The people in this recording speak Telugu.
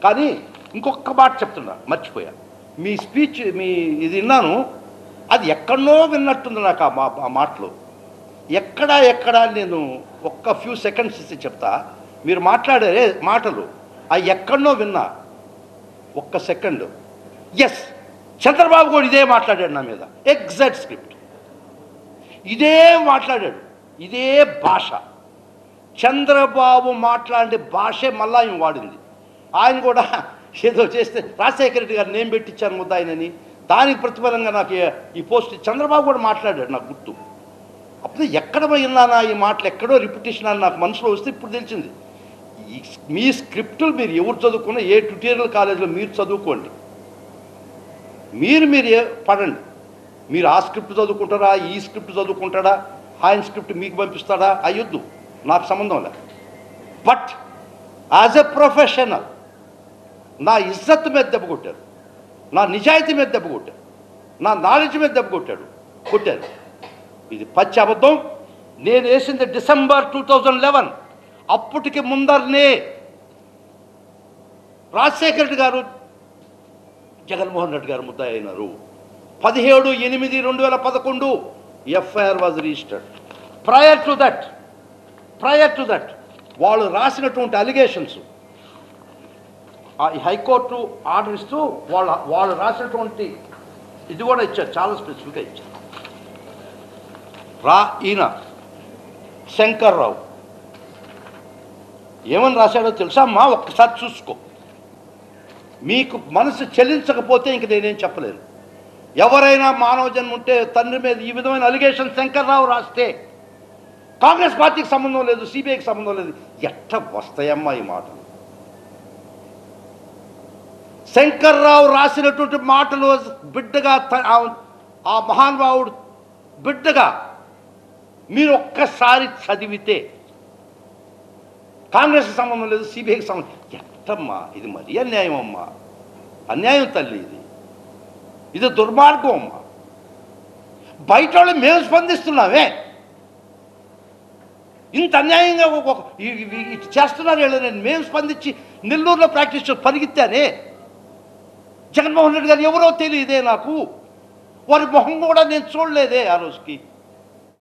కానీ ఇంకొక మాట చెప్తున్నా, మర్చిపోయా. మీ స్పీచ్ ఇది విన్నాను, అది ఎక్కడనో విన్నట్టుంది నాకు ఆ మాటలు. ఎక్కడా నేను ఒక్క ఫ్యూ సెకండ్స్ ఇస్తే చెప్తా. మీరు మాట్లాడే మాటలు అవి ఎక్కడనో విన్నా. ఒక్క సెకండ్. ఎస్, చంద్రబాబు కూడా ఇదే మాట్లాడాడు నా మీద, ఎగ్జాక్ట్ స్క్రిప్ట్ ఇదే మాట్లాడాడు, ఇదే భాష. చంద్రబాబు మాట్లాడే భాషే మళ్ళా ఆయన వాడింది. ఆయన కూడా ఏదో చేస్తే రాజశేఖర రెడ్డి గారు నేను పెట్టించాను ముద్దాయనని, దానికి ప్రతిఫలంగా నాకు ఈ పోస్ట్ చంద్రబాబు కూడా మాట్లాడాడు, నాకు గుర్తు. అప్పుడు ఎక్కడ విన్నానా ఈ మాటలు, ఎక్కడో రిపిటేషన్ అని నాకు మనసులో వస్తే ఇప్పుడు తెలిసింది. మీ స్క్రిప్టులు మీరు ఎవరు చదువుకున్నా, ఏ ట్యూటోరియల్ కాలేజీలో మీరు చదువుకోండి, మీరు పడండి. మీరు ఆ స్క్రిప్ట్ చదువుకుంటారా, ఈ స్క్రిప్ట్ చదువుకుంటాడా, ఆయన స్క్రిప్ట్ మీకు పంపిస్తాడా, అయ్యొద్దు, నాకు సంబంధం లేదు. బట్ యాజ్ ఎ ప్రొఫెషనల్ నా ఇజ్జత్ మీద దెబ్బ కొట్టారు, నా నిజాయితీ మీద దెబ్బ కొట్టారు, నా నాలెడ్జ్ మీద దెబ్బ కొట్టారు. ఇది పచ్చి అబద్ధం. నేను వేసింది డిసెంబర్ 2011. అప్పటికి ముందరనే రాజశేఖర రెడ్డి గారు జగన్మోహన్ రెడ్డి గారు ముద్దాయి అయినారు. 17/8/2011 FIR was registered. Prior to that వాళ్ళు రాసినటువంటి అలిగేషన్స్ హైకోర్టు ఆర్డర్ ఇస్తూ వాళ్ళు రాసినటువంటి ఇది కూడా ఇచ్చారు, చాలా స్పెసిఫిక్గా ఇచ్చారు. ఈయన శంకర్రావు ఏమని రాశాడో తెలుసా అమ్మా, ఒక్కసారి చూసుకో. మీకు మనసు చెల్లించకపోతే ఇంక నేనేం చెప్పలేను. ఎవరైనా మానవ జన్మ ఉంటే తండ్రి మీద ఈ విధమైన అలిగేషన్ శంకర్రావు రాస్తే కాంగ్రెస్ పార్టీకి సంబంధం లేదు, సిబిఐకి సంబంధం లేదు, ఎట్ట వస్తాయమ్మా ఈ మాటలు? శంకర్రావు రాసినటువంటి మాటలు బిడ్డగా, ఆ మహానుభావుడు బిడ్డగా మీరు ఒక్కసారి చదివితే కాంగ్రెస్కి సంబంధం లేదు, సిబిఐకి సంబంధం. ఎట్టమ్మా ఇది? మరీ అన్యాయం అమ్మా, అన్యాయం తల్లి, ఇది దుర్మార్గం అమ్మా. బయట వాళ్ళు మేము స్పందిస్తున్నామే, ఇంత అన్యాయంగా ఇటు చేస్తున్నారు వీళ్ళని. మేము స్పందించి నెల్లూరులో ప్రాక్టీస్ పరిగెత్తానే. జగన్మోహన్ రెడ్డి గారు ఎవరో తెలియదే నాకు, వారి మొహం కూడా నేను చూడలేదే ఆ రోజుకి.